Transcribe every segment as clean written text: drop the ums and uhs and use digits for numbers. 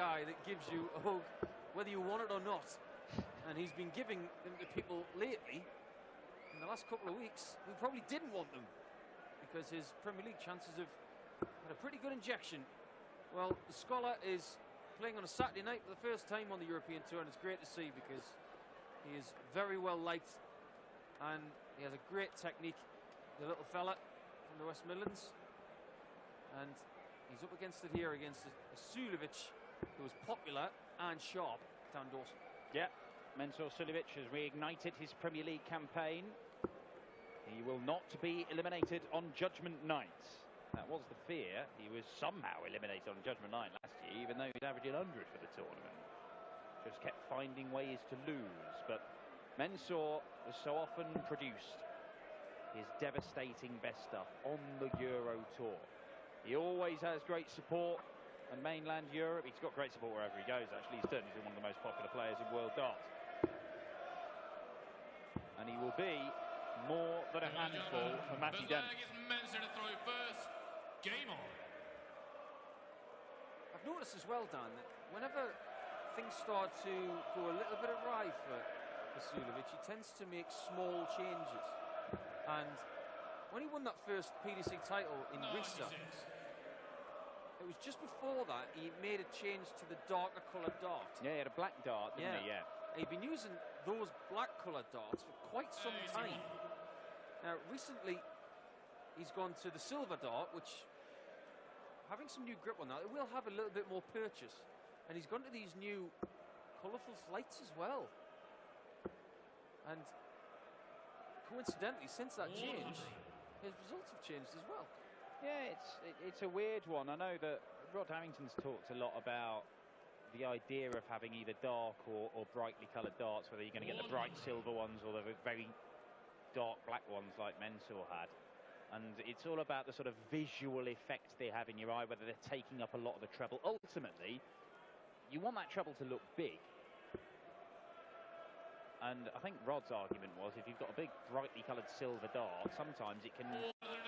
guy that gives you a hug whether you want it or not. And he's been giving them to people lately, in the last couple of weeks, who probably didn't want them, because his Premier League chances have had a pretty good injection. Well, the scholar is playing on a Saturday night for the first time on the European Tour, and it's great to see because he is very well liked and he has a great technique, the little fella from the West Midlands. And he's up against it here against a Suljovic who was popular and sharp down Dawson. Yeah, Mensur Suljovic has reignited his Premier League campaign. He will not be eliminated on Judgment Night. That was the fear. He was somehow eliminated on Judgment Night last year, even though he was averaging 100 for the tournament. Just kept finding ways to lose. But Mensur has so often produced his devastating best stuff on the Euro Tour. He always has great support on mainland Europe. He's got great support wherever he goes, actually. He's certainly one of the most popular players in world darts. And he will be more than a handful for Matty Dennant. Game on. I've noticed as well, Dan, that whenever things start to go a little bit awry for Suljovic, he tends to make small changes. And when he won that first PDC title in Risa, it was just before that he made a change to the darker coloured dart. Yeah, he had a black dart, didn't he? Yeah. He'd been using those black coloured darts for quite some time. Now, recently, he's gone to the silver dart, which, having some new grip on that, it will have a little bit more purchase. And he's gone to these new colourful flights as well. And coincidentally, since that change, his results have changed as well. Yeah, it's a weird one. I know that Rod Harrington's talked a lot about the idea of having either dark or brightly coloured darts, whether you're going to get the bright silver ones or the very dark black ones like Mensur had. And it's all about the sort of visual effect they have in your eye, whether they're taking up a lot of the treble. Ultimately, you want that treble to look big. And I think Rod's argument was, if you've got a big brightly coloured silver dart, sometimes it can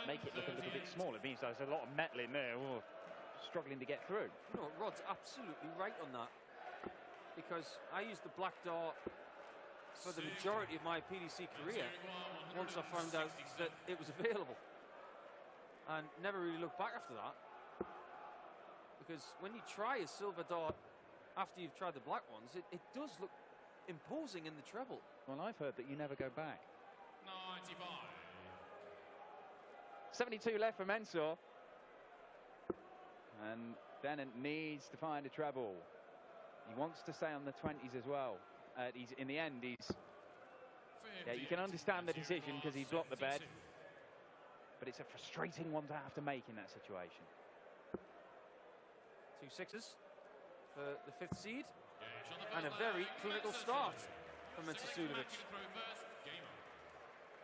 make it look a little bit small. It means there's a lot of metal in there, struggling to get through. You know, Rod's absolutely right on that, because I used the black dart for the majority of my PDC career once I found out that it was available, and never really looked back after that, because when you try a silver dart after you've tried the black ones, it does look imposing in the treble. Well, I've heard that you never go back. 95. 72 left for Mensur. And Dennant needs to find a treble. He wants to stay on the 20s as well. In the end, yeah, you can understand the decision because he blocked the bed. But it's a frustrating one to have to make in that situation. 2 sixes for the 5th seed. And a very clinical start from Mensur Suljovic.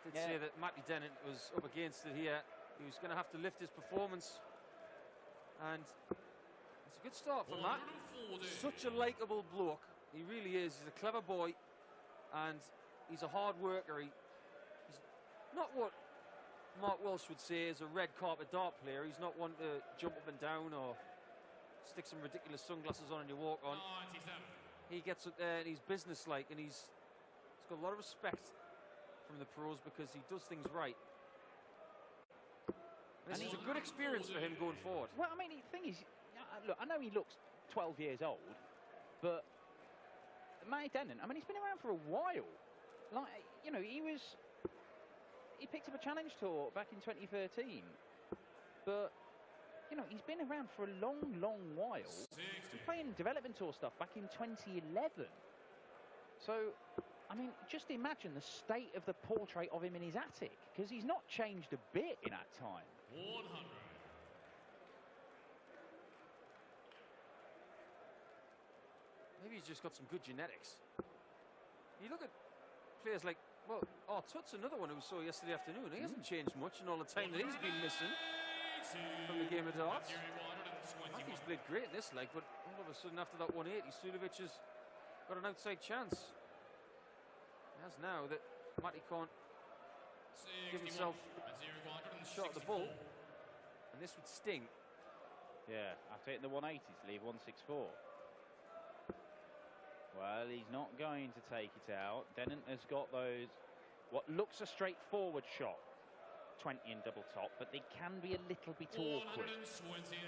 Did say that Matty Dennant was up against it here. He was going to have to lift his performance. And it's a good start from Matt. Such a likeable bloke. He really is. He's a clever boy. And he's a hard worker. He's not what Mark Walsh would say is a red carpet dart player. He's not one to jump up and down or stick some ridiculous sunglasses on and you walk on. 97. He gets up there and he's businesslike, and he's got a lot of respect from the pros because he does things right. This is a good experience for him going forward. Well, I mean, the thing is, look, I know he looks 12 years old, but Matty Dennant, I mean, he's been around for a while. Like, you know, he picked up a challenge tour back in 2013, but you know, he's been around for a long, long while. He's been playing development tour stuff back in 2011. So, I mean, just imagine the state of the portrait of him in his attic, because he's not changed a bit in that time. 100. Maybe he's just got some good genetics. You look at players like, well, Tut's another one who we saw yesterday afternoon. He hasn't changed much in all the time that he's been missing from the game of darts. I think he's played great in this leg, but all of a sudden after that 180, Suljovic has got an outside chance. He has now that Matty can't give himself a shot at the ball, and this would sting. Yeah, after hitting the 180s, leave 164. Well, he's not going to take it out. Dennant has got those, what looks a straightforward shot, 20 and double top, but they can be a little bit awkward.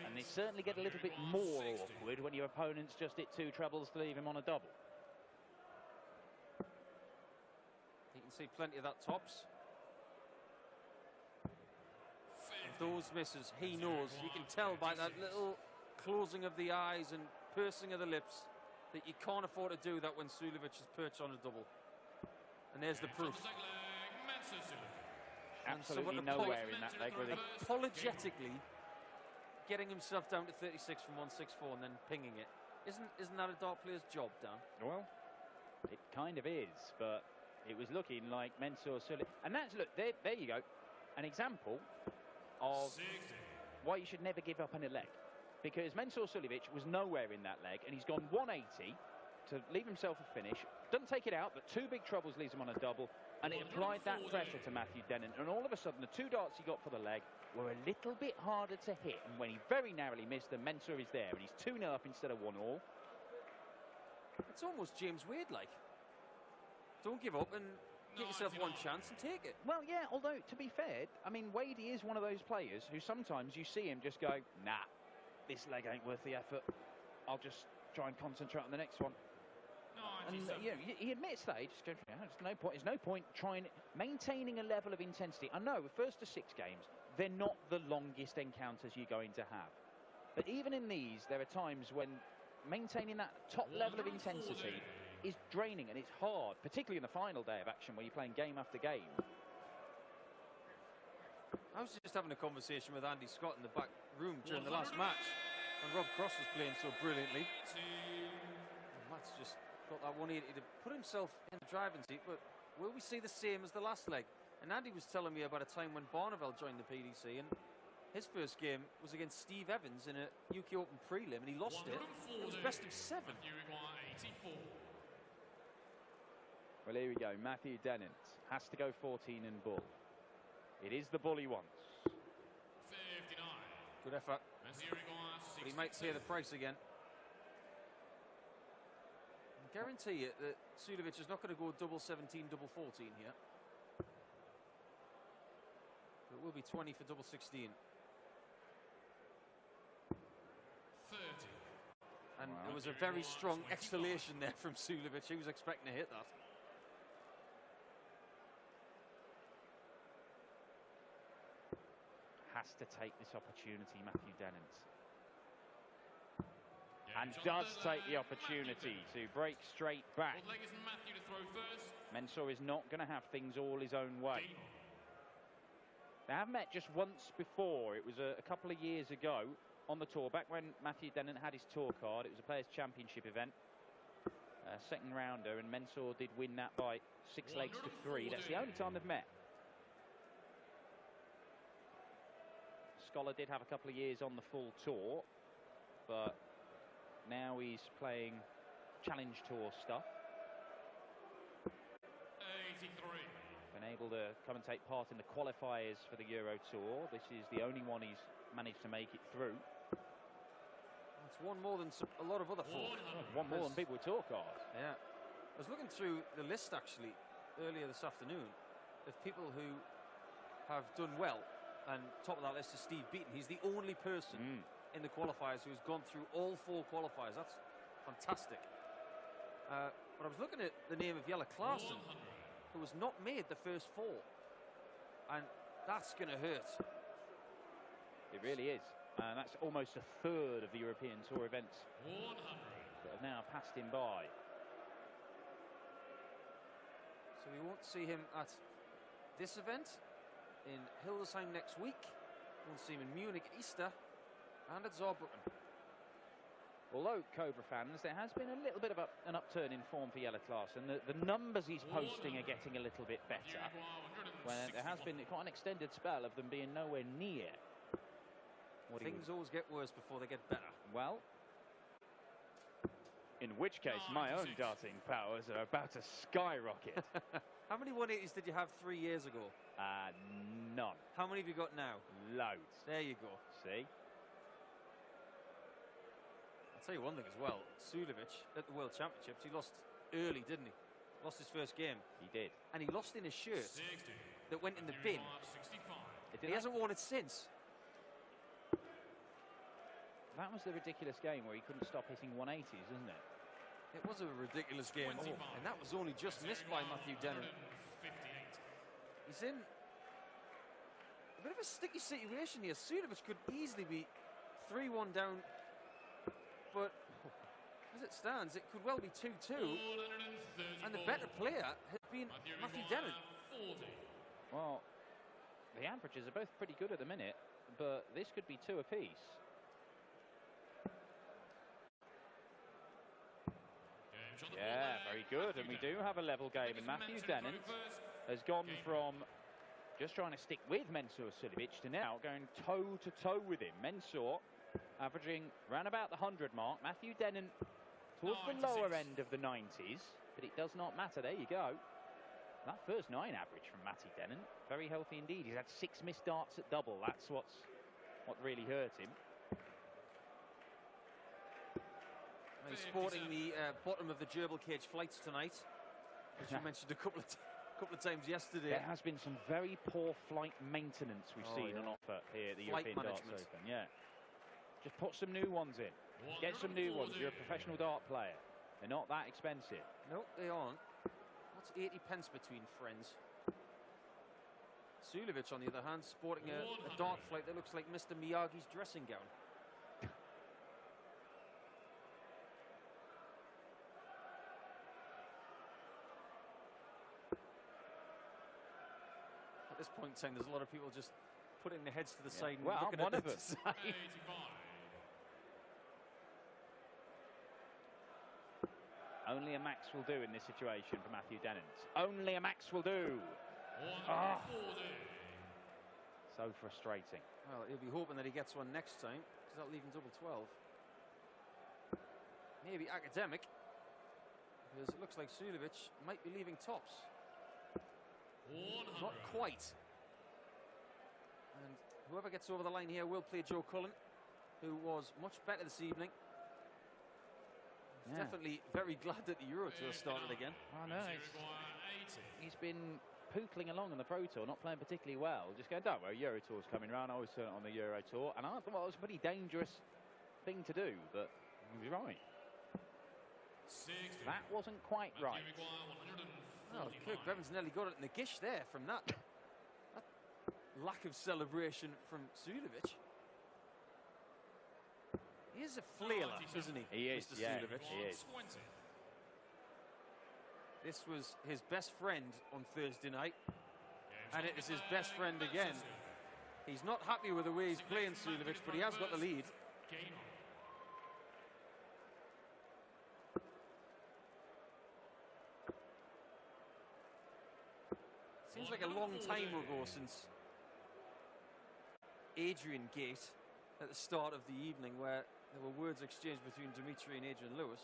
And they certainly get a little bit more awkward when your opponent's just hit 2 trebles to leave him on a double. You can see plenty of that tops. And those misses, he knows. You can tell by that little closing of the eyes and pursing of the lips that you can't afford to do that when Suljovic is perched on a double. And there's the proof. Absolutely nowhere in that leg, really. Apologetically getting himself down to 36 from 164 and then pinging it. Isn't that a dart player's job, Dan? Well, it kind of is, but it was looking like Mensur Suljovic. And that's, look, there you go. An example of why you should never give up on a leg. Because Mensur Suljovic was nowhere in that leg, and he's gone 180 to leave himself a finish. Doesn't take it out, but 2 big troubles leaves him on a double, and it applied that pressure to Matthew Dennant. And all of a sudden, the 2 darts he got for the leg were a little bit harder to hit. And when he very narrowly missed them, Mensur is there, and he's 2-0 up instead of 1-all. It's almost James Wade-like. Don't give up and get yourself one chance and take it. Well, yeah, although, to be fair, I mean, Wade is one of those players who sometimes you see him just go, nah, this leg ain't worth the effort. I'll just try and concentrate on the next one. And you know, he admits that. He just goes, yeah, there's no point trying maintaining a level of intensity. I know the first of 6 games, they're not the longest encounters you're going to have. But even in these, there are times when maintaining that top level of intensity is draining and it's hard, particularly in the final day of action where you're playing game after game. I was just having a conversation with Andy Scott in the back room during the last match, and Rob Cross was playing so brilliantly. And Matt's just got that 180 to put himself in the driving seat, but will we see the same as the last leg? And Andy was telling me about a time when Barneveld joined the PDC, and his first game was against Steve Evans in a UK Open prelim, and he lost it. It was best of 7. Well, here we go. Matthew Dennant has to go 14 and bull. It is the bull he wants. 59. Good effort. But he might pay the price again. I guarantee you that Suljovic is not going to go double 17, double 14 here. It will be 20 for double 16. 30. And there was a very strong exhalation there from Suljovic. He was expecting to hit that. Has to take this opportunity, Matthew Dennant. And does take the opportunity to break straight back. Mensur is not going to have things all his own way. They have met just once before. It was a couple of years ago on the tour, back when Matthew Dennant had his tour card. It was a Players' Championship event. Second rounder, and Mensur did win that by 6 legs to 3. That's the only time they've met. Scholar did have a couple of years on the full tour, but now he's playing Challenge Tour stuff. 83. Been able to come and take part in the qualifiers for the Euro Tour. This is the only one he's managed to make it through. That's one more than a lot of other folk. One more than people with tour cards. Yeah. I was looking through the list actually earlier this afternoon of people who have done well. And top of that list is Steve Beaton. He's the only person in the qualifiers who's gone through all 4 qualifiers. That's fantastic. But I was looking at the name of Jelle Klaassen, who has not made the first 4. And that's going to hurt. It really is. And that's almost a third of the European Tour events that have now passed him by. So we won't see him at this event. In Hildesheim next week. We'll see him in Munich at Easter and at Saarbrücken. Although Cobra fans, there has been a little bit of an upturn in form for Jelle Klaassen. The numbers he's posting are getting a little bit better. When there has been quite an extended spell of them being nowhere near. Things always get worse before they get better. Well, in which case my own darting powers are about to skyrocket. How many 180s did you have 3 years ago? None. How many have you got now? Loads. There you go. See? I'll tell you one thing as well. Suljovic at the World Championships, he lost early, didn't he? Lost his first game. He did. And he lost in a shirt 60. that went in the bin. 65. He hasn't worn it since. That was the ridiculous game where he couldn't stop hitting 180s, isn't it? It was a ridiculous game. 25. And that was only just missed by Matthew Dennant. 158. He's in a bit of a sticky situation here. Suljovic could easily be 3-1 down. But as it stands, it could well be 2-2. And the better player has been Matthew Dennant. 40. Well, the averages are both pretty good at the minute, but this could be 2 apiece. Yeah, very good. And we do have a level game. And Matthew Dennant has gone from just trying to stick with Mensur Suljovic to now going toe-to-toe with him. Mensur averaging around about the 100 mark. Matthew Dennant towards the lower end of the 90s. But it does not matter. There you go. That first 9 average from Matty Dennant, very healthy indeed. He's had 6 missed darts at double. That's what really hurt him. He's sporting the bottom of the gerbil cage flights tonight, as you mentioned a couple of times yesterday. There has been some very poor flight maintenance we've seen on offer here at the Flight European Darts management. Open. Yeah, just put some new ones in. Get some new ones. You're a professional dart player. They're not that expensive. No, they aren't. What's 80 pence between friends? Suljovic, on the other hand, sporting a dart flight that looks like Mr. Miyagi's dressing gown. At this point in time, there's a lot of people just putting their heads to the side and Well, looking I'm at one of the them. side. 85. Only a max will do in this situation for Matthew Dennant. Only a max will do. 140. So frustrating. Well, he'll be hoping that he gets one next time, because that'll leave him double 12. Maybe academic, because it looks like Suljovic might be leaving tops. 100. Not quite. And whoever gets over the line here will play Joe Cullen, who was much better this evening. He's definitely very glad that the Euro Tour started again. I know. He's been pootling along on the Pro Tour, not playing particularly well. Just going, don't worry, Euro Tour's coming around. I was on the Euro Tour, and I thought it was a pretty dangerous thing to do, but he was right. 60. That wasn't quite right. Well, Kirk Bevins nearly got it in the gish there from that lack of celebration from Suljovic. He is a flailer, isn't he? He is, Mr. yeah, Suljovic. he is. 120. This was his best friend on Thursday night, and it is his best friend again. He's not happy with the way he's playing, Suljovic, but he has got the lead. Game on. Seems like a long time ago since Adrian Gate at the start of the evening, where there were words exchanged between Dimitri and Adrian Lewis.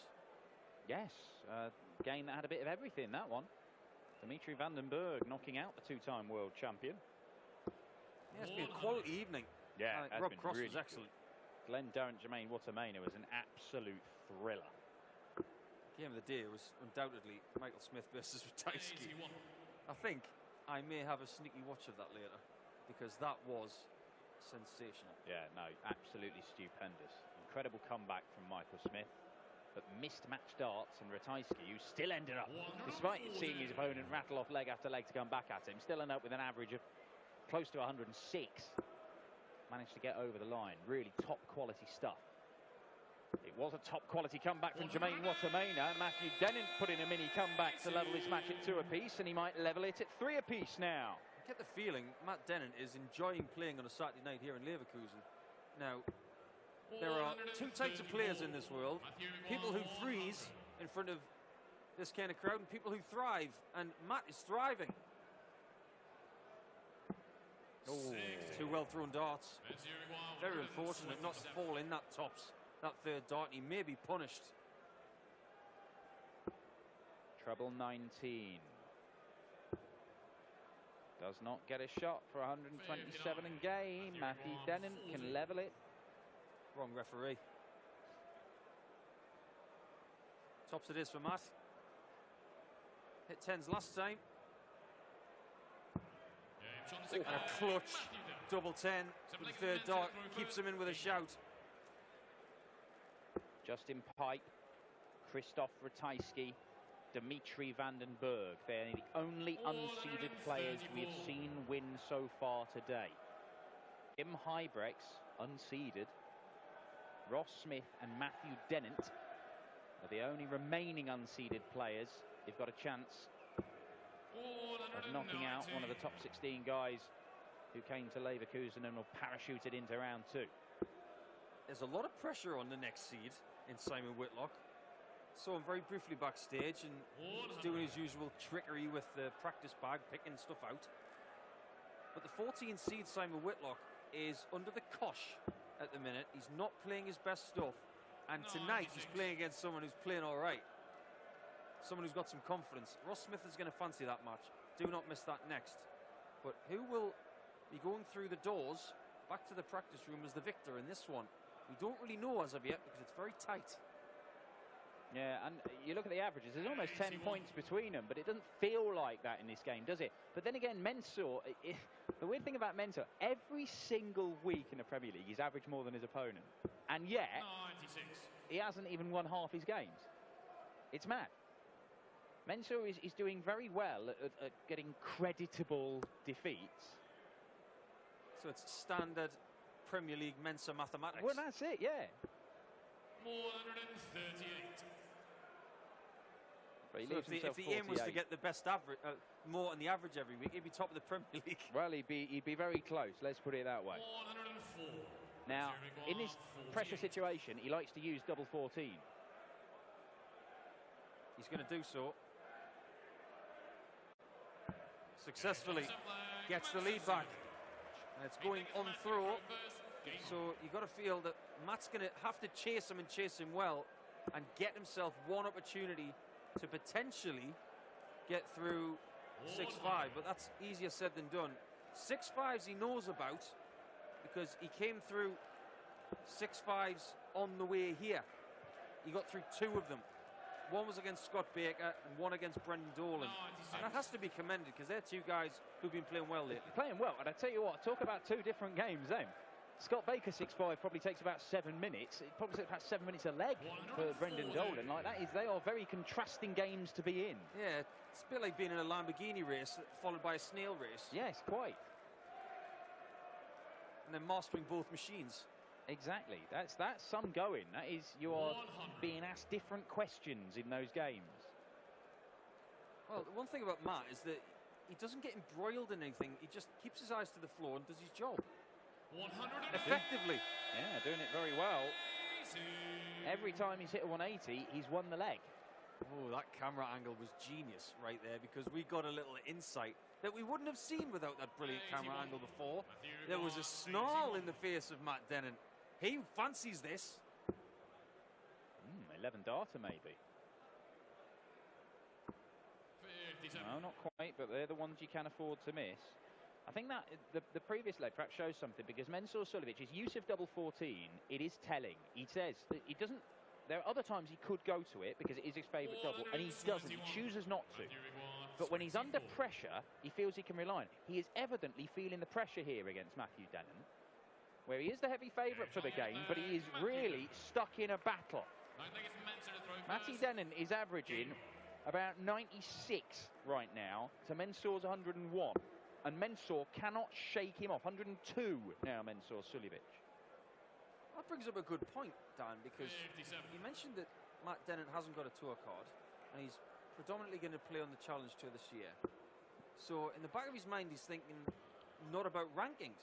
Yes, game that had a bit of everything, that one. Dimitri Vandenberg knocking out the 2-time world champion. Yeah, it's been a quality evening. Yeah, Rob Cross was excellent. Glenn Durrant, Jermaine Watermainer was an absolute thriller. Game of the day was undoubtedly Michael Smith versus Ratajski. 81. I think I may have a sneaky watch of that later, because that was sensational. Yeah, no, absolutely stupendous. Incredible comeback from Michael Smith, but missed match darts, and Ratajski, who still ended up, despite seeing his opponent rattle off leg after leg to come back at him, still ended up with an average of close to 106. Managed to get over the line. Really top quality stuff. It was a top quality comeback from Jermaine Watermainer. Matthew Dennant put in a mini comeback to level this match at 2 apiece, and he might level it at 3 apiece now. I get the feeling Matt Dennant is enjoying playing on a Saturday night here in Leverkusen. Now, there are 2 types of players in this world. People who freeze in front of this kind of crowd and people who thrive. And Matt is thriving. Oh, 2 well thrown darts. Very unfortunate not to fall in that tops, that 3rd dart. He may be punished. Treble 19. Does not get a shot for 127 in game. Matthew Dennant can level it. Wrong referee. Tops it is for Matt. Hit 10s last time. And a clutch double 10 with the third dart. Keeps him in with a shout. Justin Pipe, Christoph Ratajski, Dmitry Vandenberg. They're the only unseeded players we've seen win so far today. Tim Huybrechts, unseeded. Ross Smith and Matthew Dennant are the only remaining unseeded players. They've got a chance of knocking out one of the top 16 guys who came to Leverkusen and were parachuted into round 2. There's a lot of pressure on the next seed in Simon Whitlock. Saw him very briefly backstage and he's doing his usual trickery with the practice bag, picking stuff out. But the 14 seed Simon Whitlock is under the cosh at the minute. He's not playing his best stuff. And tonight he's playing against someone who's playing all right. Someone who's got some confidence. Ross Smith is going to fancy that match. Do not miss that next. But who will be going through the doors back to the practice room as the victor in this one? We don't really know as of yet because it's very tight. Yeah, and you look at the averages, there's almost 10 points between them, but it doesn't feel like that in this game, does it? But then again, Mensah, the weird thing about Mensah, every single week in the Premier League, he's averaged more than his opponent. And yet, 96. he hasn't even won half his games. It's mad. Mensah is doing very well at getting creditable defeats. So it's standard Premier League Mensa mathematics. Well, that's it, yeah. 138. But he So leaves if himself the aim was to 48. get the best average, more than the average every week, he'd be top of the Premier League. Well, he'd be very close, let's put it that way. 104. Now, in this pressure 48. situation, he likes to use double 14. He's going to do so. Successfully gets the lead back. And it's going on throw. So you've got to feel that Matt's going to have to chase him and chase him well and get himself one opportunity to potentially get through 6-5. But that's easier said than done. 6-5s he knows about because he came through 6-5s on the way here. He got through 2 of them. One was against Scott Baker and one against Brendan Dolan. And that has to be commended because they're 2 guys who've been playing well lately. Playing well, and I tell you what, talk about 2 different games then. Scott Baker 6-5 probably takes about 7 minutes. It probably takes about 7 minutes a leg for Brendan Dolan. Like that is, they are very contrasting games to be in. Yeah, it's a bit like being in a Lamborghini race followed by a snail race. Yes, quite. And then mastering both machines. Exactly. That's some going. That is, you are being asked different questions in those games. Well, the one thing about Matt is that he doesn't get embroiled in anything. He just keeps his eyes to the floor and does his job 100. effectively. Yeah, doing it very well. Every time he's hit a 180, he's won the leg. Oh, that camera angle was genius right there because we got a little insight that we wouldn't have seen without that brilliant camera angle before. There was a snarl in the face of Matt Dennant. He fancies this. 11 darter maybe. 57. No, not quite, but they're the ones you can afford to miss. I think that the previous leg perhaps shows something because Mensah Suljovic, his use of double 14, it is telling. He says that he doesn't. There are other times he could go to it because it is his favourite double, and he doesn't. He chooses not to. But when he's under pressure, he feels he can rely on it. He is evidently feeling the pressure here against Matthew Dennant, where he is the heavy favourite for the game, but he is really stuck in a battle. Matthew Dennant is averaging about 96 right now to Mensah's 101. And Mensah cannot shake him off. 102 now, Mensah Suljovic. That brings up a good point, Dan, because 57. you mentioned that Matt Dennant hasn't got a tour card, and he's predominantly going to play on the Challenge Tour this year. So in the back of his mind, he's thinking not about rankings.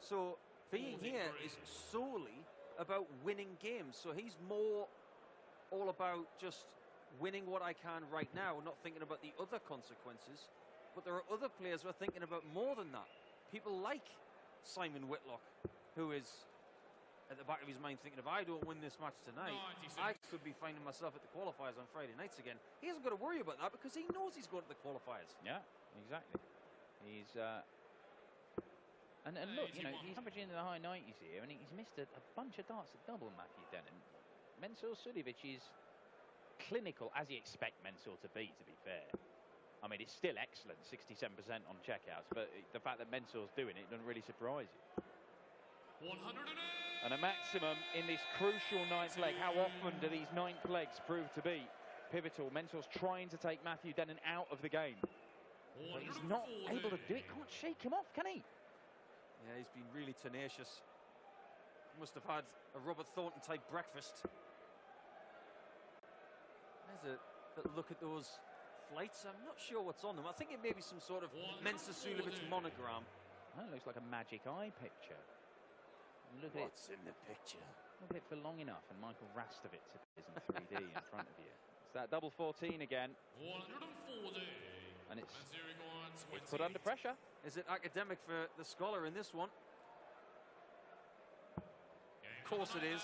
So being here is solely about winning games. So he's more all about just winning what I can right now, not thinking about the other consequences. But there are other players who are thinking about more than that. People like Simon Whitlock, who is at the back of his mind thinking, if I don't win this match tonight, 96. I could be finding myself at the qualifiers on Friday nights again. He hasn't got to worry about that because he knows he's going to the qualifiers. Yeah, exactly. He's and look, you know, he's averaging in the high 90s here, and he's missed a bunch of darts at double, Matthew Dennant. Mensah Suljovic is clinical as you expect Mensur to be fair. I mean, it's still excellent, 67% on checkouts, but the fact that Mensur's doing it doesn't really surprise you. 108. And a maximum in this crucial ninth leg. How often do these ninth legs prove to be pivotal? Mensur's trying to take Matthew Dennant out of the game, but he's not able to do it. Can't shake him off, can he? Yeah, he's been really tenacious. Must have had a Robert Thornton type breakfast. There's a look at those flights. I'm not sure what's on them. I think it may be some sort of Mensur Suljovic monogram. That looks like a magic eye picture. Look at What's in the picture? Look at it for long enough, and Michael Rastovitz is in 3D in front of you. It's that double 14 again. 140. And it's put under pressure. Is it academic for the scholar in this one? Of course it is.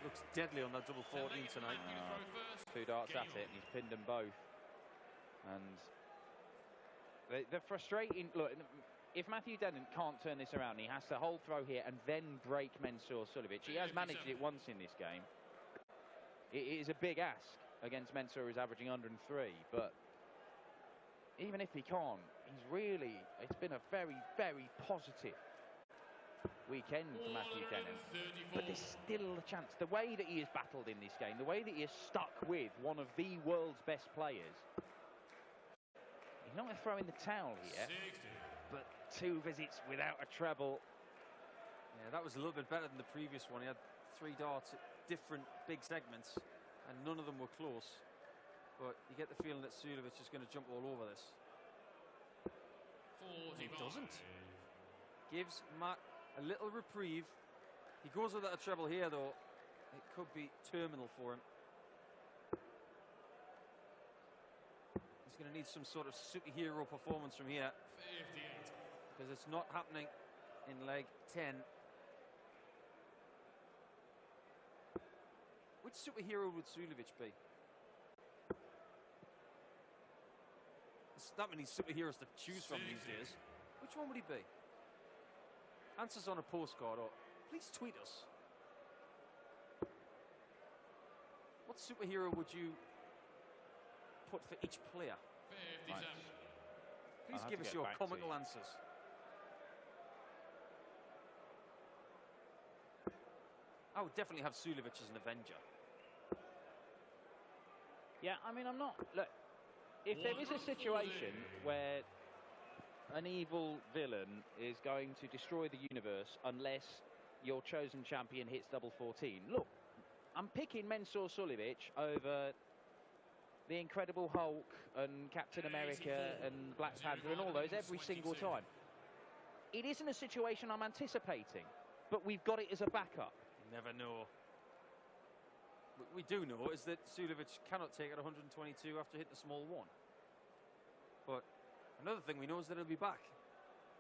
Looks deadly on that double 14 tonight. 2 darts at it, and he's pinned them both. And the frustrating look. If Matthew Dennant can't turn this around, he has to hold throw here and then break Mensur Suljovic. He has managed it once in this game. It is a big ask against Mensur, who's averaging 103. But even if he can't, it's been a very, very positive weekend for Matthew Dennant. But there's still a chance. The way that he has battled in this game, the way that he has stuck with one of the world's best players. He's not going to throw in the towel here. But 2 visits without a treble. Yeah, that was a little bit better than the previous one. He had 3 darts at different big segments, and none of them were close. But you get the feeling that Suljovic is going to jump all over this. He doesn't. Gives Matt a little reprieve. He goes without a treble here, though. It could be terminal for him. He's going to need some sort of superhero performance from here, because it's not happening in leg 10. Which superhero would Suljovic be? There's that many superheroes to choose from these days. Which one would he be? Answers on a postcard, or please tweet us. What superhero would you put for each player? Right. Please give us your comical answers. I would definitely have Suljovic as an Avenger. Yeah, I mean, I'm not... Look, if there is a situation where an evil villain is going to destroy the universe unless your chosen champion hits double 14, look, I'm picking Mensur Suljovic over the Incredible Hulk and Captain America and Black Panther and all those every single time. It isn't a situation I'm anticipating, but we've got it as a backup. You never know. What we do know is that Suljovic cannot take it 122 after hitting the small 1. But another thing we know is that he'll be back.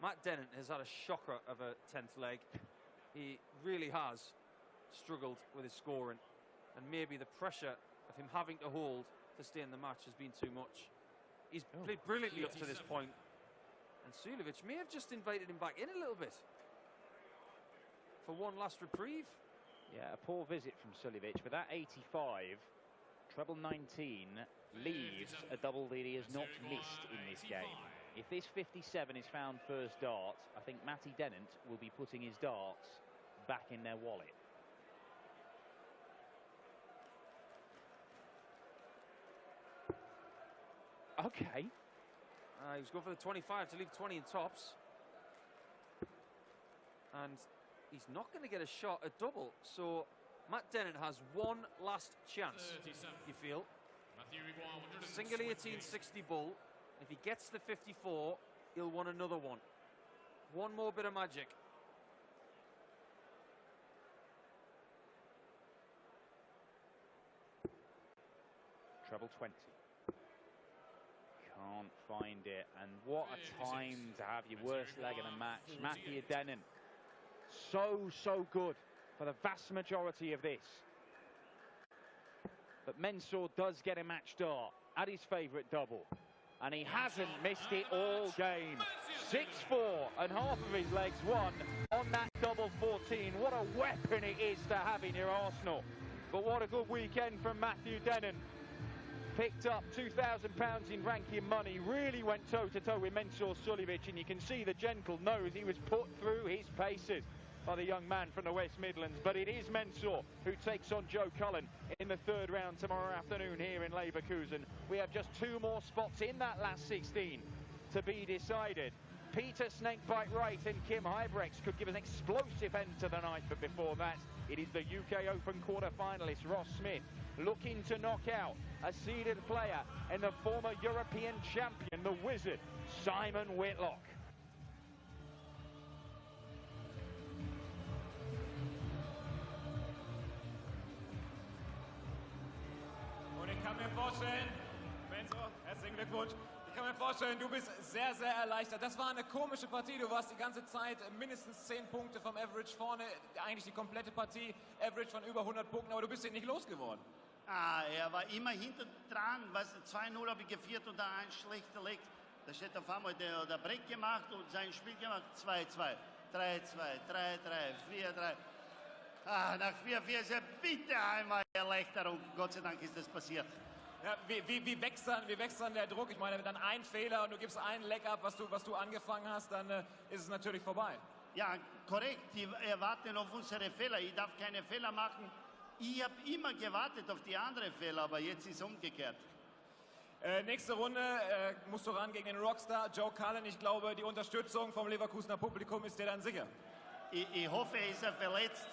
Matt Dennant has had a shocker of a 10th leg. He really has struggled with his scoring, and maybe the pressure of him having to hold to stay in the match has been too much. He's played brilliantly up to this point, and Suljovic may have just invited him back in a little bit for one last reprieve. Yeah, a poor visit from Suljovic, but that 85, treble 19, leaves a double that he has not missed in this game. If this 57 is found first dart, I think Matty Dennant will be putting his darts back in their wallet. Okay. He was going for the 25 to leave 20 in tops. And he's not going to get a shot at double. So Matt Dennant has one last chance, you feel. Single 1860 bull. If he gets the 54, he'll want another one. One more bit of magic. Treble 20. Can't find it. And what a time to have your worst leg in a match. Matthew Dennant. So good for the vast majority of this. But Mensur does get a match dart at his favourite double. And he hasn't missed it all game. 6-4 and half of his legs won on that double 14. What a weapon it is to have in your arsenal. But what a good weekend from Matthew Dennant. Picked up £2,000 in ranking money, really went toe-to-toe with Mensur Suljovic, and you can see the gentle nose. He was put through his paces by the young man from the West Midlands. But it is Mensur who takes on Joe Cullen in the third round tomorrow afternoon here in Leverkusen. We have just 2 more spots in that last 16 to be decided. Peter Snakebite Wright and Kim Huybrechts could give an explosive end to the night, but before that, it is the UK Open quarter-finalist Ross Smith looking to knock out a seeded player and the former European champion, the Wizard, Simon Whitlock. Und ich kann mir vorstellen, Mensur, herzlichen Glückwunsch. Ich kann mir vorstellen, du bist sehr, sehr erleichtert. Das war eine komische Partie. Du warst die ganze Zeit mindestens 10 Punkte vom Average vorne. Eigentlich die komplette Partie. Average von über 100 Punkten, aber du bist ihn nicht losgeworden. Er war immer hinter dran. 2-0 habe ich geführt und da ein schlechter Leg. Da steht auf einmal der Break gemacht und sein Spiel gemacht. 2-2, 3-2, 3-3, 4-3. Nach 4-4 ist er bitte einmal Erleichterung. Gott sei Dank ist das passiert. Ja, wie wächst dann der Druck? Ich meine, wenn dann ein Fehler und du gibst einen Leg ab, was du angefangen hast, dann ist es natürlich vorbei. Ja, korrekt. Die erwarten auf unsere Fehler. Ich darf keine Fehler machen. Ich habe immer gewartet auf die anderen Fehler, aber jetzt ist es umgekehrt. Nächste Runde musst du ran gegen den Rockstar Joe Cullen. Ich glaube, die Unterstützung vom Leverkusener Publikum ist dir dann sicher. Ich hoffe, er ist verletzt.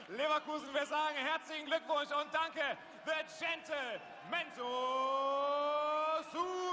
Leverkusen, wir sagen herzlichen Glückwunsch und danke, the gentle Mensur Suljovic.